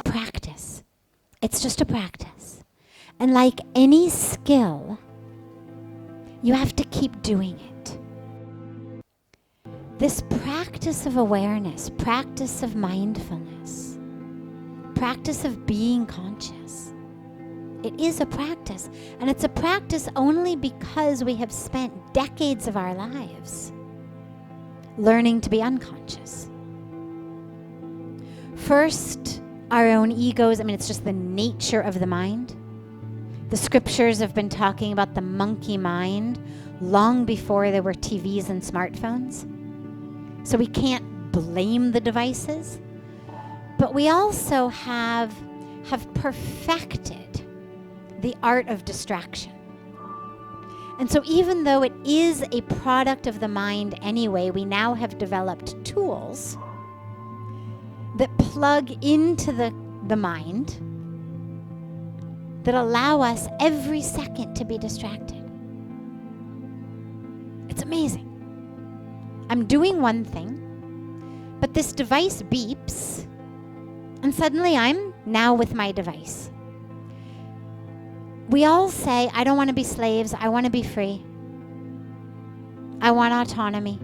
Practice. It's just a practice. And like any skill, you have to keep doing it. This practice of awareness, practice of mindfulness, practice of being conscious, it is a practice. And it's a practice only because we have spent decades of our lives learning to be unconscious. First, our own egos. It's just the nature of the mind. The scriptures have been talking about the monkey mind long before there were TVs and smartphones. So we can't blame the devices. But we also have perfected the art of distraction. And so even though it is a product of the mind anyway, we now have developed tools that plug into the mind that allow us every second to be distracted. It's amazing. I'm doing one thing, but this device beeps, and suddenly I'm now with my device. We all say, I don't want to be slaves, I want to be free. I want autonomy.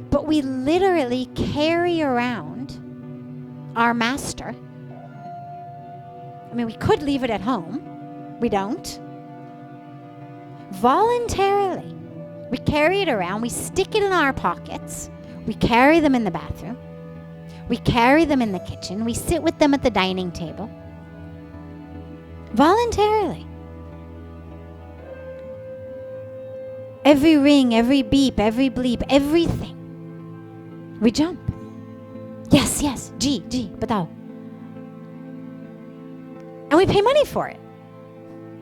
But we literally carry around our master. We could leave it at home. We don't. Voluntarily, we carry it around. We stick it in our pockets. We carry them in the bathroom. We carry them in the kitchen. We sit with them at the dining table. Voluntarily. Every ring, every beep, every bleep, everything. We jump. Yes, G, batao. And we pay money for it.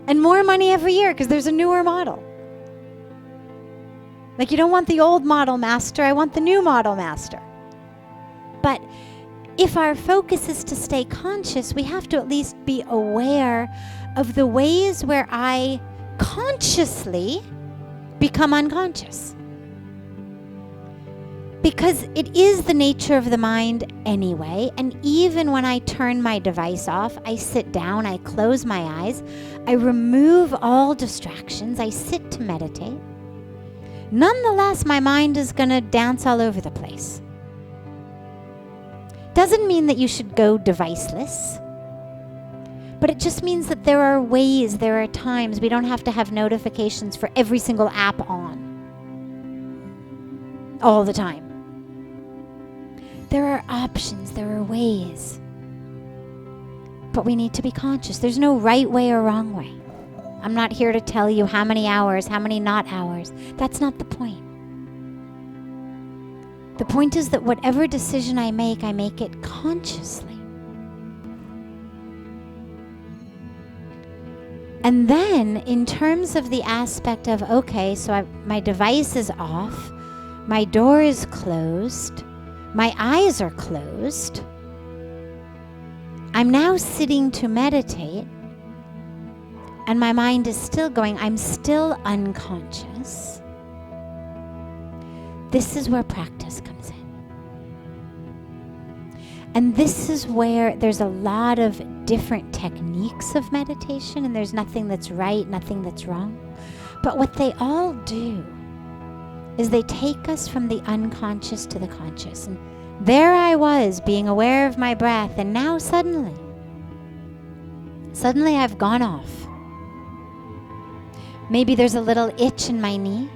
And more money every year because there's a newer model. Like, you don't want the old model master, I want the new model master. But if our focus is to stay conscious, we have to at least be aware of the ways where I consciously become unconscious. Because it is the nature of the mind anyway, and even when I turn my device off, I sit down, I close my eyes, I remove all distractions, I sit to meditate. Nonetheless, my mind is going to dance all over the place. Doesn't mean that you should go deviceless, but it just means that there are ways, there are times we don't have to have notifications for every single app on all the time. There are options, there are ways, but we need to be conscious. There's no right way or wrong way. I'm not here to tell you how many hours, how many not hours. That's not the point. The point is that whatever decision I make it consciously. And then in terms of the aspect of, okay, so my device is off, my door is closed, my eyes are closed, I'm now sitting to meditate, and my mind is still going, I'm still unconscious. This is where practice comes in. And this is where there's a lot of different techniques of meditation, and there's nothing that's right, nothing that's wrong. But what they all do is they take us from the unconscious to the conscious. And there I was, being aware of my breath, and now suddenly I've gone off. Maybe there's a little itch in my knee.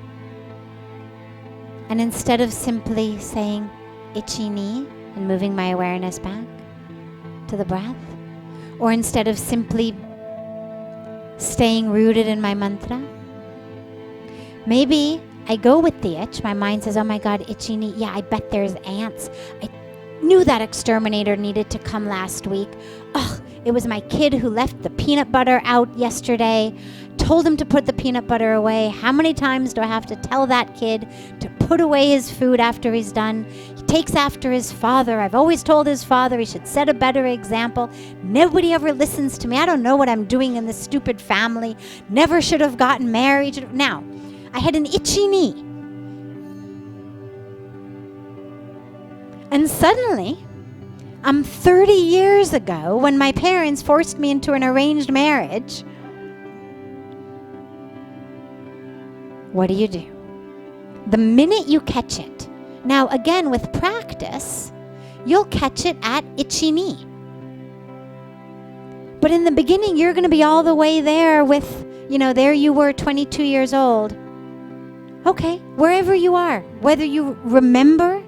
And instead of simply saying, itchy knee, and moving my awareness back to the breath, or instead of simply staying rooted in my mantra, maybe I go with the itch. My mind says, oh my God, itchy knee. Yeah, I bet there's ants. I knew that exterminator needed to come last week. Ugh, it was my kid who left the peanut butter out yesterday. Told him to put the peanut butter away. How many times do I have to tell that kid to put away his food after he's done? He takes after his father. I've always told his father he should set a better example. Nobody ever listens to me. I don't know what I'm doing in this stupid family. Never should have gotten married. Now, I had an itchy knee. And suddenly, 30 years ago, when my parents forced me into an arranged marriage, what do? The minute you catch it, now again with practice, you'll catch it at itchy knee. But in the beginning, you're going to be all the way there with, there you were 22 years old. Okay, wherever you are, whether you remember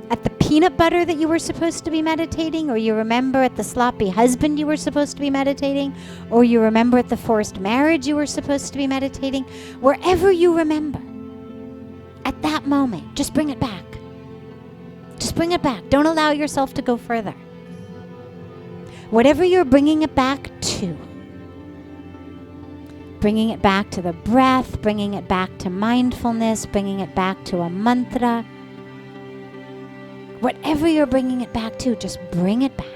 at the peanut butter that you were supposed to be meditating, or you remember at the sloppy husband you were supposed to be meditating, or you remember at the forced marriage you were supposed to be meditating, wherever you remember, at that moment, just bring it back. Just bring it back. Don't allow yourself to go further. Whatever you're bringing it back to, bringing it back to the breath, bringing it back to mindfulness, bringing it back to a mantra, whatever you're bringing it back to, just bring it back.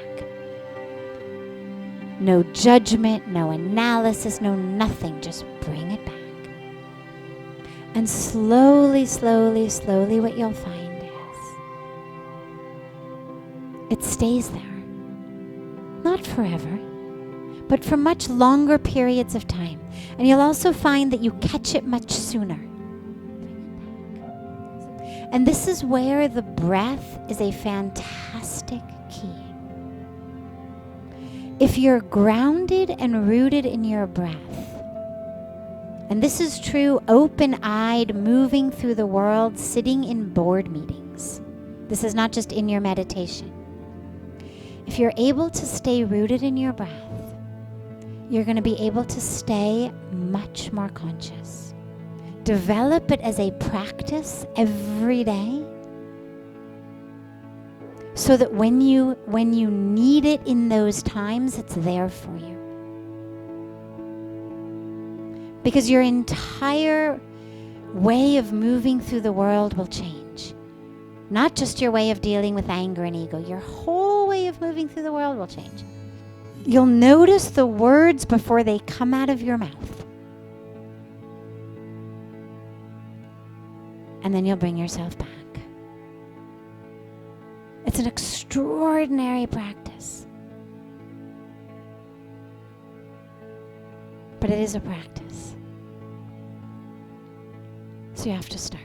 No judgment, no analysis, no nothing. Just bring it back. And slowly, slowly, slowly, what you'll find is it stays there. Not forever, but for much longer periods of time. And you'll also find that you catch it much sooner. And this is where the breath is a fantastic key. If you're grounded and rooted in your breath, and this is true open-eyed, moving through the world, sitting in board meetings. This is not just in your meditation. If you're able to stay rooted in your breath, you're going to be able to stay much more conscious. Develop it as a practice every day, so that when you need it in those times, it's there for you. Because your entire way of moving through the world will change. Not just your way of dealing with anger and ego. Your whole way of moving through the world will change. You'll notice the words before they come out of your mouth. And then you'll bring yourself back. It's an extraordinary practice. But it is a practice. So you have to start.